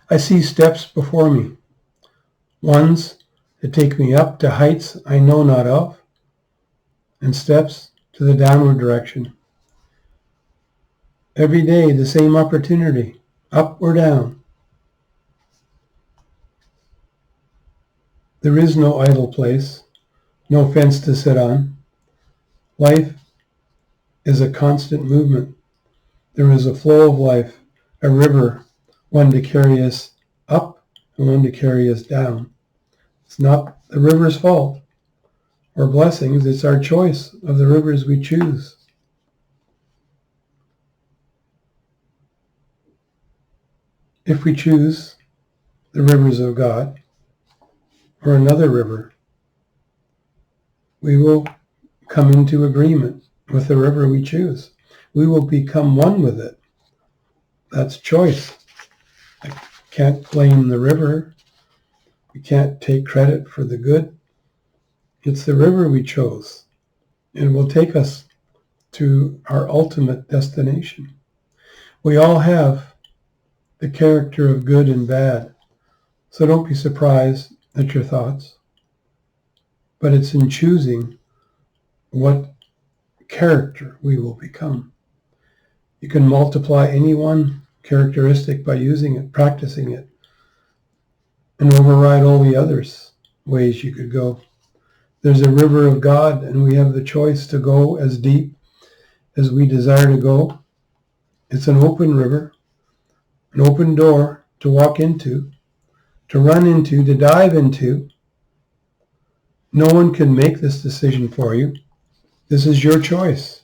I see steps before me, ones that take me up to heights I know not of, and steps to the downward direction. Every day the same opportunity, up or down. There is no idle place, no fence to sit on. Life is a constant movement. There is a flow of life, a river, one to carry us up and one to carry us down. It's not the river's fault or blessings, it's our choice of the rivers we choose. If we choose the rivers of God or another river, we will come into agreement with the river we choose. We will become one with it. That's choice. I can't blame the river. We can't take credit for the good. It's the river we chose, and it will take us to our ultimate destination. We all have the character of good and bad, so don't be surprised at your thoughts. But it's in choosing what character we will become. You can multiply any one characteristic by using it, practicing it, and override all the others ways you could go. There's a river of God, and we have the choice to go as deep as we desire to go. It's an open river, an open door to walk into, to run into, to dive into. No one can make this decision for you. This is your choice.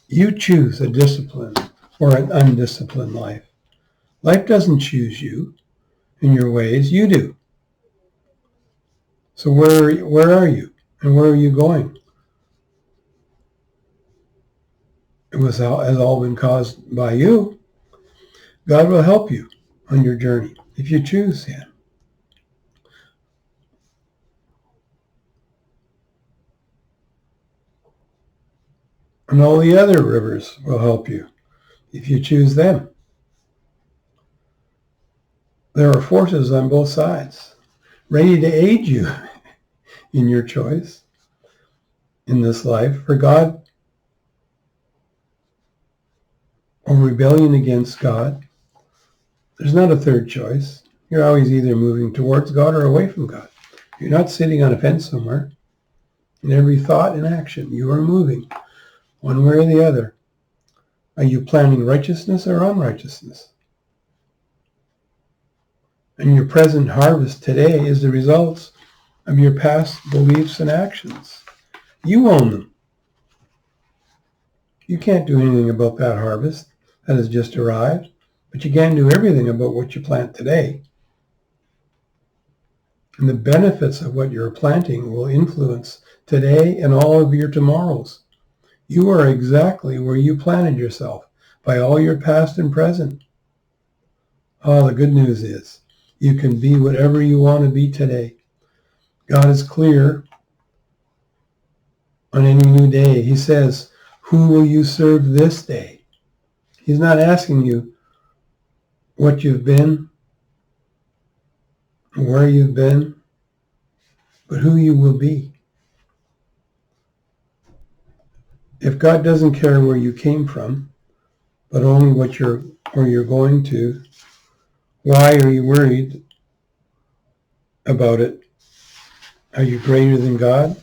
You choose a disciplined or an undisciplined life. Life doesn't choose you and your ways. You do. So where are you? And where are you going? It has all been caused by you. God will help you on your journey if you choose Him. And all the other rivers will help you if you choose them. There are forces on both sides ready to aid you in your choice in this life. For God or rebellion against God, there's not a third choice. You're always either moving towards God or away from God. You're not sitting on a fence somewhere. In every thought and action, you are moving one way or the other. Are you planning righteousness or unrighteousness? And your present harvest today is the results of your past beliefs and actions. You own them. You can't do anything about that harvest that has just arrived, but you can do everything about what you plant today. And the benefits of what you're planting will influence today and all of your tomorrows. You are exactly where you planted yourself by all your past and present. Oh, the good news is you can be whatever you want to be today. God is clear on any new day. He says, who will you serve this day? He's not asking you what you've been, where you've been, but who you will be. If God doesn't care where you came from, but only where you're going to, why are you worried about it? Are you greater than God?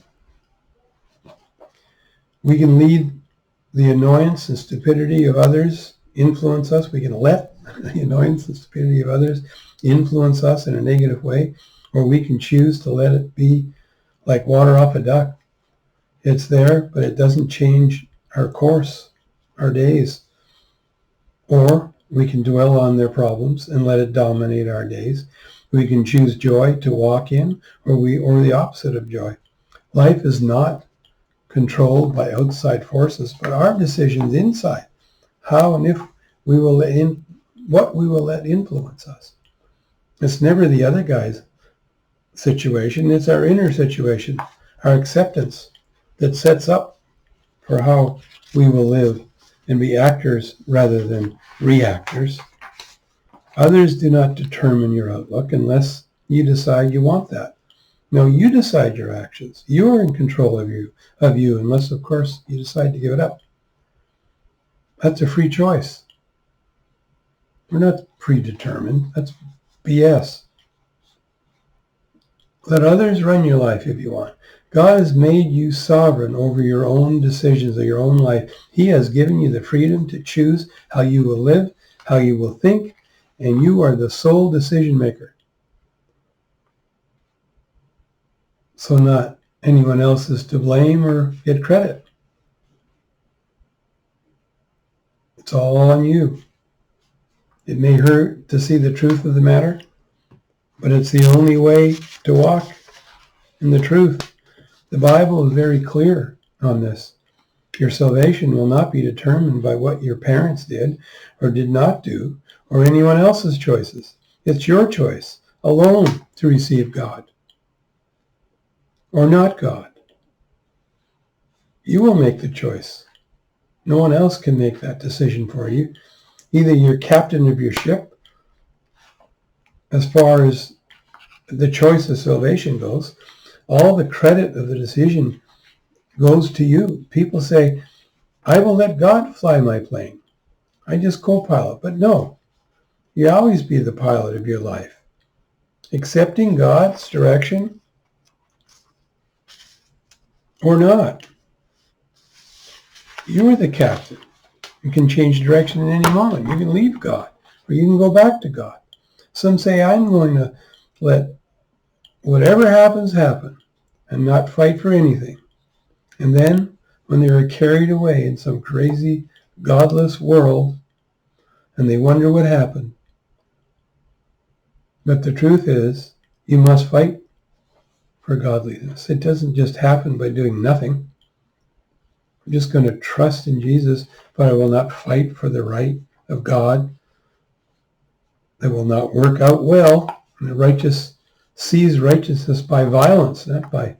We can lead the annoyance and stupidity of others influence us. We can let the annoyance and stupidity of others influence us in a negative way, or we can choose to let it be like water off a duck. It's there, but it doesn't change our course, our days. Or we can dwell on their problems and let it dominate our days. We can choose joy to walk in, or the opposite of joy. Life is not controlled by outside forces, but our decisions inside. How and if we will what we will let influence us. It's never the other guy's situation. It's our inner situation, our acceptance that sets up for how we will live and be actors rather than reactors. Others do not determine your outlook unless you decide you want that. No, you decide your actions. You are in control of you, unless, of course, you decide to give it up. That's a free choice. We're not predetermined. That's BS. Let others run your life if you want. God has made you sovereign over your own decisions of your own life. He has given you the freedom to choose how you will live, how you will think, and you are the sole decision maker. So not anyone else is to blame or get credit. It's all on you. It may hurt to see the truth of the matter, but it's the only way to walk in the truth. The Bible is very clear on this. Your salvation will not be determined by what your parents did or did not do or anyone else's choices. It's your choice alone to receive God or not God. You will make the choice. No one else can make that decision for you. Either you're captain of your ship as far as the choice of salvation goes. All the credit of the decision goes to you. People say, I will let God fly my plane. I just co-pilot. But no, you always be the pilot of your life. Accepting God's direction or not. You are the captain. You can change direction at any moment. You can leave God or you can go back to God. Some say, I'm going to let whatever happens happen and not fight for anything. And then when they are carried away in some crazy, godless world and they wonder what happened. But the truth is, you must fight for godliness. It doesn't just happen by doing nothing. I'm just going to trust in Jesus, but I will not fight for the right of God. That will not work out well. And the righteous sees righteousness by violence, not by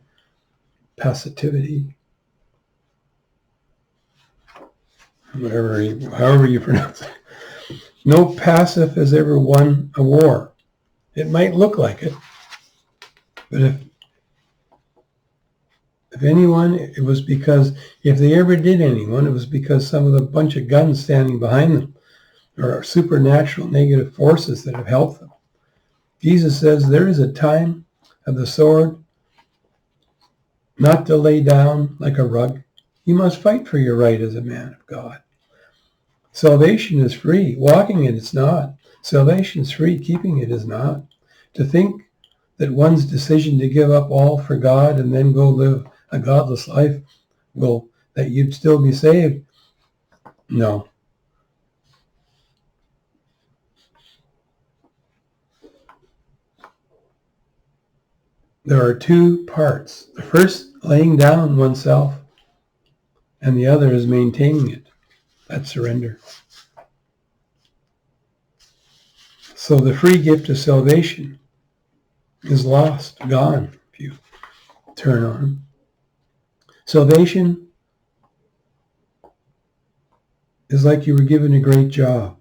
passivity. However you pronounce it. No passive has ever won a war. It might look like it, but if anyone, it was because, if they ever did anyone, it was because some of the bunch of guns standing behind them or supernatural negative forces that have helped them. Jesus says there is a time of the sword not to lay down like a rug. You must fight for your right as a man of God. Salvation is free. Walking it is not. Salvation is free. Keeping it is not. To think that one's decision to give up all for God and then go live a godless life that you'd still be saved. No. There are two parts. The first, laying down oneself, and the other is maintaining it. That's surrender. So the free gift of salvation is lost, gone, if you turn on him. Salvation is like you were given a great job,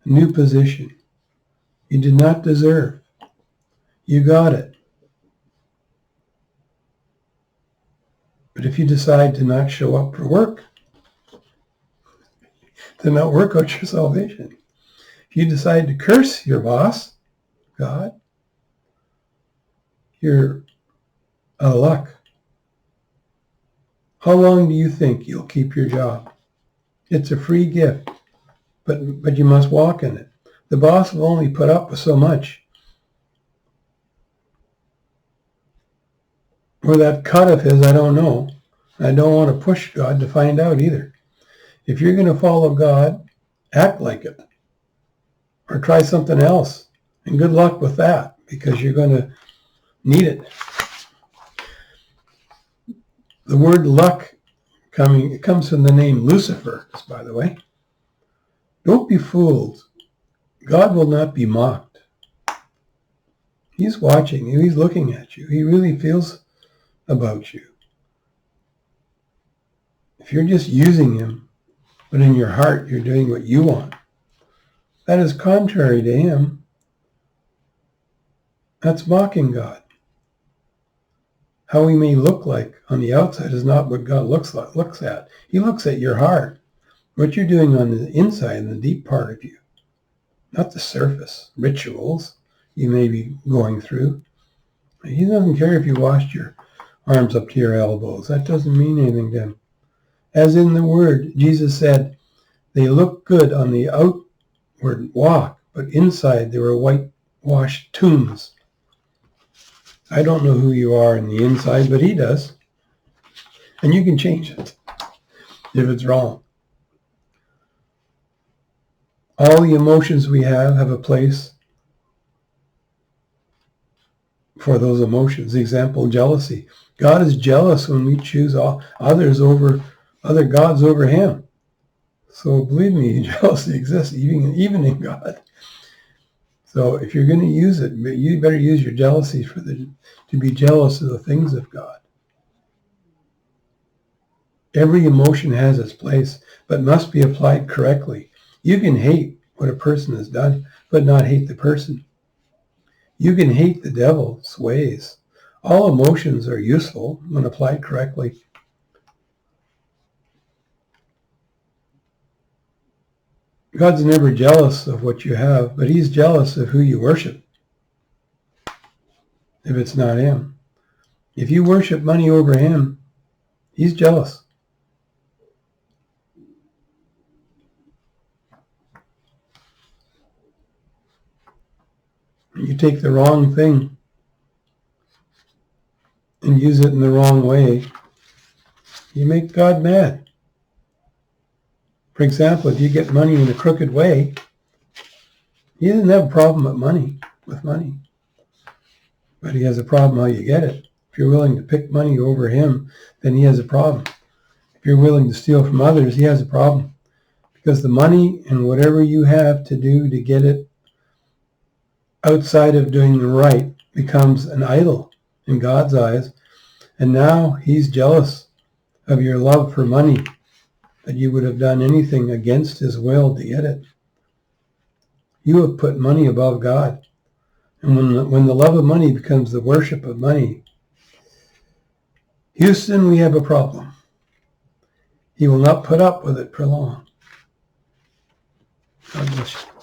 a new position. You did not deserve. You got it. But if you decide to not show up for work, to not work out your salvation, if you decide to curse your boss, God, you're out of luck. How long do you think you'll keep your job? It's a free gift, but you must walk in it. The boss will only put up with so much. Where that cut of his, I don't know. I don't want to push God to find out either. If you're going to follow God, act like it. Or try something else. And good luck with that, because you're going to need it. The word luck it comes from the name Lucifer, by the way. Don't be fooled. God will not be mocked. He's watching you. He's looking at you. He really feels about you. If you're just using him, but in your heart you're doing what you want, that is contrary to him. That's mocking God. How we may look like on the outside is not what God looks at. He looks at your heart, what you're doing on the inside, in the deep part of you, not the surface rituals you may be going through. He doesn't care if you washed your arms up to your elbows. That doesn't mean anything to him. As in the word, Jesus said, they look good on the outward walk, but inside they were whitewashed tombs. I don't know who you are in the inside, but he does. And you can change it if it's wrong. All the emotions we have a place for those emotions. Example, jealousy. God is jealous when we choose others over other gods over him. So believe me, jealousy exists even in God. So if you're going to use it, you better use your jealousy to be jealous of the things of God. Every emotion has its place, but must be applied correctly. You can hate what a person has done, but not hate the person. You can hate the devil's ways. All emotions are useful when applied correctly. God's never jealous of what you have, but he's jealous of who you worship. If it's not him. If you worship money over him, he's jealous. You take the wrong thing and use it in the wrong way, you make God mad. For example, if you get money in a crooked way, he doesn't have a problem with money. But he has a problem how you get it. If you're willing to pick money over him, then he has a problem. If you're willing to steal from others, he has a problem. Because the money and whatever you have to do to get it outside of doing the right becomes an idol in God's eyes. And now he's jealous of your love for money, that you would have done anything against his will to get it. You have put money above God. And when the love of money becomes the worship of money, Houston, we have a problem. He will not put up with it for long. God bless you.